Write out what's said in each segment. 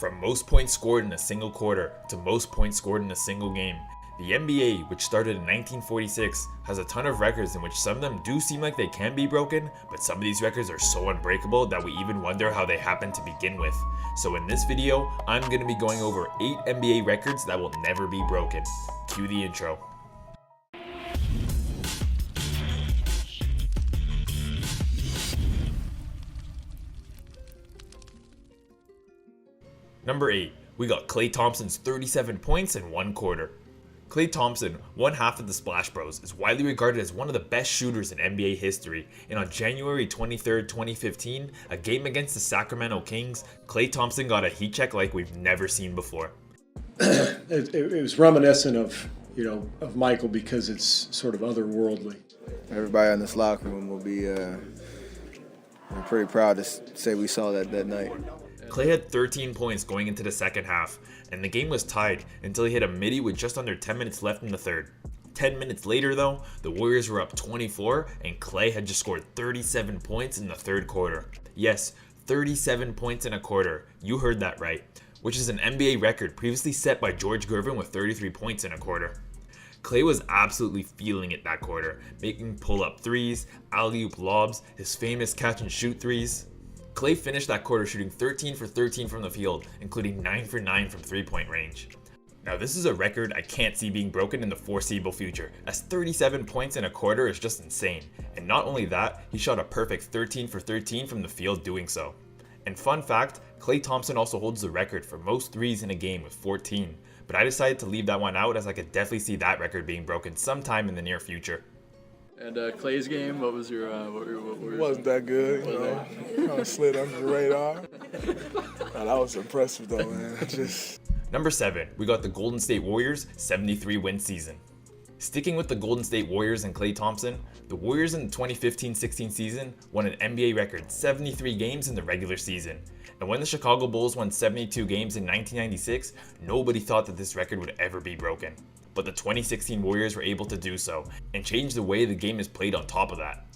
From most points scored in a single quarter to most points scored in a single game, the NBA, which started in 1946, has a ton of records in which some of them do seem like they can be broken, but some of these records are so unbreakable that we even wonder how they happened to begin with. So in this video, I'm going to be going over 8 NBA records that will never be broken. Cue the intro. Number 8, we got Klay Thompson's 37 points in one quarter. Klay Thompson, one half of the Splash Bros, is widely regarded as one of the best shooters in NBA history, and on January 23, 2015, a game against the Sacramento Kings, Klay Thompson got a heat check like we've never seen before. It was reminiscent of Michael because it's sort of otherworldly. Everybody in this locker room will be pretty proud to say we saw that night. Klay had 13 points going into the second half, and the game was tied until he hit a midi with just under 10 minutes left in the third. 10 minutes later though, the Warriors were up 24 and Klay had just scored 37 points in the third quarter. Yes, 37 points in a quarter, you heard that right, which is an NBA record previously set by George Gervin with 33 points in a quarter. Klay was absolutely feeling it that quarter, making pull-up threes, alley-oop lobs, his famous catch-and-shoot threes. Klay finished that quarter shooting 13 for 13 from the field, including 9 for 9 from three-point range. Now this is a record I can't see being broken in the foreseeable future, as 37 points in a quarter is just insane, and not only that, he shot a perfect 13 for 13 from the field doing so. And fun fact, Klay Thompson also holds the record for most threes in a game with 14, but I decided to leave that one out as I could definitely see that record being broken sometime in the near future. And Klay's game, what was your? It wasn't that good, kind of slid under the radar. That was impressive though, man. Number 7, we got the Golden State Warriors 73-win season. Sticking with the Golden State Warriors and Klay Thompson, the Warriors in the 2015-16 season won an NBA record 73 games in the regular season. And when the Chicago Bulls won 72 games in 1996, nobody thought that this record would ever be broken. But the 2016 Warriors were able to do so, and change the way the game is played on top of that.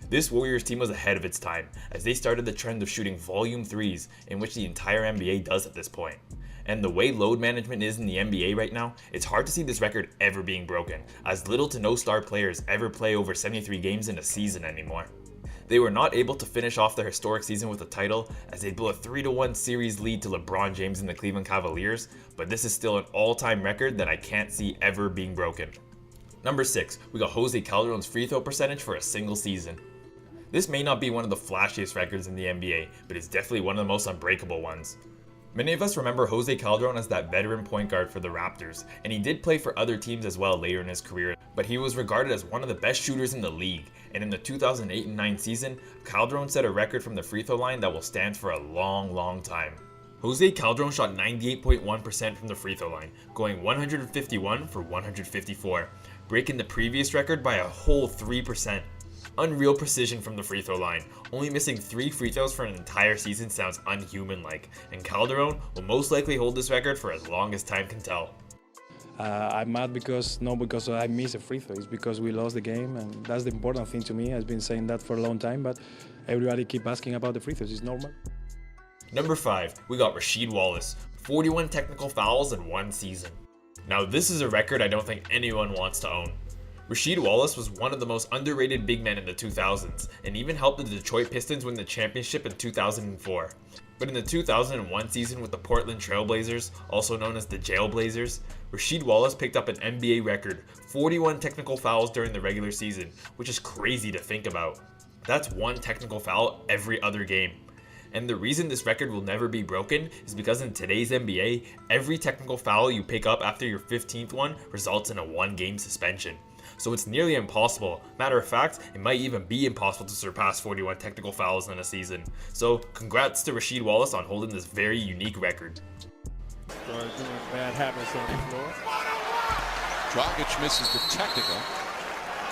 This Warriors team was ahead of its time, as they started the trend of shooting volume threes, in which the entire NBA does at this point. And the way load management is in the NBA right now, it's hard to see this record ever being broken, as little to no star players ever play over 73 games in a season anymore. They were not able to finish off their historic season with a title, as they blew a 3-1 series lead to LeBron James and the Cleveland Cavaliers, but this is still an all-time record that I can't see ever being broken. Number 6, we got Jose Calderon's free throw percentage for a single season. This may not be one of the flashiest records in the NBA, but it's definitely one of the most unbreakable ones. Many of us remember Jose Calderon as that veteran point guard for the Raptors, and he did play for other teams as well later in his career, but he was regarded as one of the best shooters in the league, and in the 2008-9 season, Calderon set a record from the free throw line that will stand for a long time. Jose Calderon shot 98.1% from the free throw line, going 151 for 154, breaking the previous record by a whole 3%. Unreal precision from the free throw line. Only missing 3 free throws for an entire season sounds unhuman-like, and Calderon will most likely hold this record for as long as time can tell. I'm mad because I missed a free throw. It's because we lost the game, and that's the important thing to me. I've been saying that for a long time, but everybody keep asking about the free throws. It's normal. Number 5, we got RASHEED Wallace, 41 technical fouls in one season. Now this is a record I don't think anyone wants to own. RASHEED Wallace was one of the most underrated big men in the 2000s, and even helped the Detroit Pistons win the championship in 2004. But in the 2001 season with the Portland Trail Blazers, also known as the Jailblazers, RASHEED Wallace picked up an NBA record 41 technical fouls during the regular season, which is crazy to think about. That's one technical foul every other game. And the reason this record will never be broken is because in today's NBA, every technical foul you pick up after your 15th one results in a 1-game suspension. So it's nearly impossible. Matter of fact, it might even be impossible to surpass 41 technical fouls in a season. So congrats to RASHEED Wallace on holding this very unique record. Doing bad habits on the floor. Dragic misses the technical.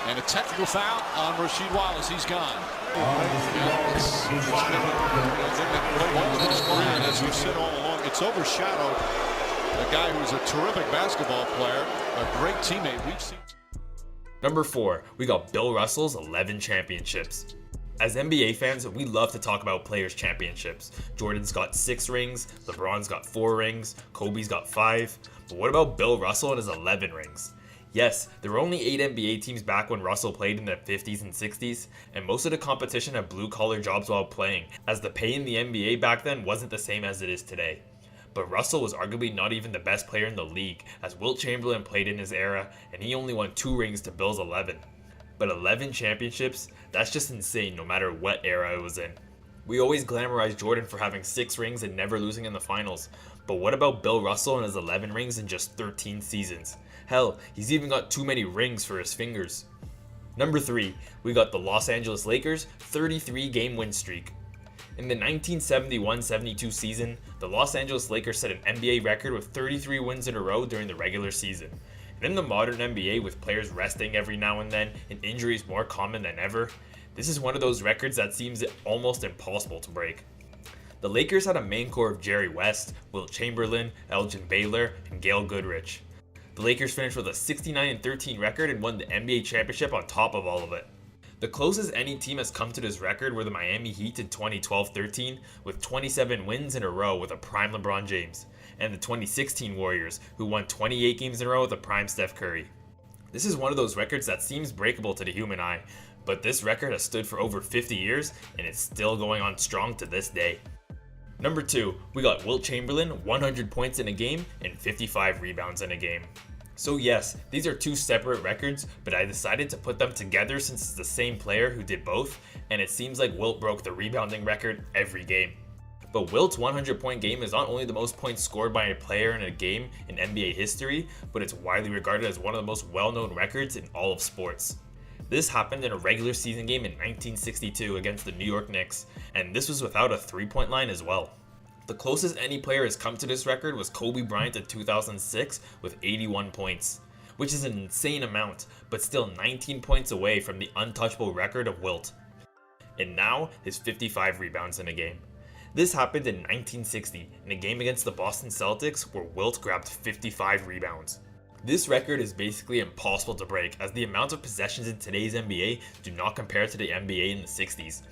And a technical foul on RASHEED Wallace. He's gone. It's been all of his career, and as we've said all along, it's overshadowed a guy who's a terrific basketball player, a great teammate. We've seen. Number 4, we got Bill Russell's 11 championships. As NBA fans, we love to talk about players' championships. Jordan's got 6 rings, LeBron's got 4 rings, Kobe's got 5. But what about Bill Russell and his 11 rings? Yes, there were only 8 NBA teams back when Russell played in the 50s and 60s, and most of the competition had blue-collar jobs while playing, as the pay in the NBA back then wasn't the same as it is today. But Russell was arguably not even the best player in the league, as Wilt Chamberlain played in his era, and he only won 2 rings to Bill's 11. But 11 championships, that's just insane no matter what era it was in. We always glamorize Jordan for having 6 rings and never losing in the finals, but what about Bill Russell and his 11 rings in just 13 seasons? Hell, he's even got too many rings for his fingers. Number 3, we got the Los Angeles Lakers 33-game win streak. In the 1971-72 season, the Los Angeles Lakers set an NBA record with 33 wins in a row during the regular season. And in the modern NBA, with players resting every now and then and injuries more common than ever, this is one of those records that seems almost impossible to break. The Lakers had a main core of Jerry West, Wilt Chamberlain, Elgin Baylor, and Gail Goodrich. The Lakers finished with a 69-13 record and won the NBA championship on top of all of it. The closest any team has come to this record were the Miami Heat in 2012-13 with 27 wins in a row with a prime LeBron James, and the 2016 Warriors, who won 28 games in a row with a prime Steph Curry. This is one of those records that seems breakable to the human eye, but this record has stood for over 50 years and it's still going on strong to this day. Number 2, we got Wilt Chamberlain, 100 points in a game and 55 rebounds in a game. So yes, these are 2 separate records, but I decided to put them together since it's the same player who did both, and it seems like Wilt broke the rebounding record every game. But Wilt's 100-point game is not only the most points scored by a player in a game in NBA history, but it's widely regarded as one of the most well-known records in all of sports. This happened in a regular season game in 1962 against the New York Knicks, and this was without a 3-point line as well. The closest any player has come to this record was Kobe Bryant in 2006 with 81 points, which is an insane amount, but still 19 points away from the untouchable record of Wilt. And now, his 55 rebounds in a game. This happened in 1960 in a game against the Boston Celtics where Wilt grabbed 55 rebounds. This record is basically impossible to break as the amount of possessions in today's NBA do not compare to the NBA in the 60s.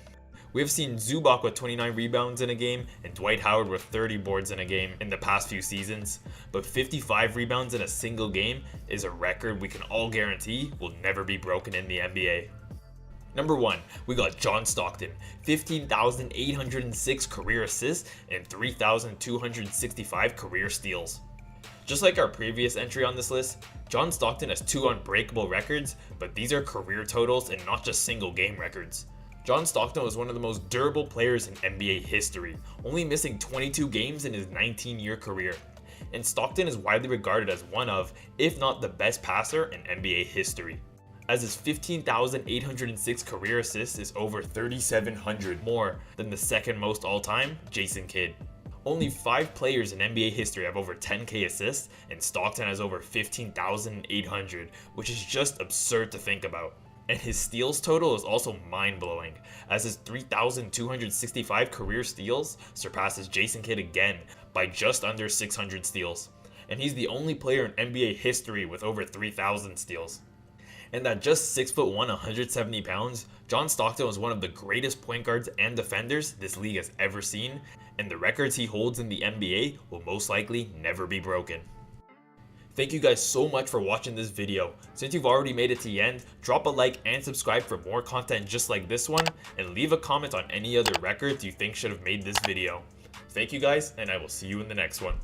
We have seen Zubac with 29 rebounds in a game and Dwight Howard with 30 boards in a game in the past few seasons, but 55 rebounds in a single game is a record we can all guarantee will never be broken in the NBA. Number 1, we got John Stockton, 15,806 career assists and 3,265 career steals. Just like our previous entry on this list, John Stockton has 2 unbreakable records, but these are career totals and not just single game records. John Stockton was one of the most durable players in NBA history, only missing 22 games in his 19-year career. And Stockton is widely regarded as one of, if not the best passer in NBA history, as his 15,806 career assists is over 3,700 more than the second most all-time, Jason Kidd. Only 5 players in NBA history have over 10k assists, and Stockton has over 15,800, which is just absurd to think about. And his steals total is also mind-blowing, as his 3,265 career steals surpasses Jason Kidd again by just under 600 steals. And he's the only player in NBA history with over 3,000 steals. And at just 6'1", 170 pounds, John Stockton was one of the greatest point guards and defenders this league has ever seen, and the records he holds in the NBA will most likely never be broken. Thank you guys so much for watching this video. Since you've already made it to the end, drop a like and subscribe for more content just like this one, and leave a comment on any other records you think should have made this video. Thank you guys, and I will see you in the next one.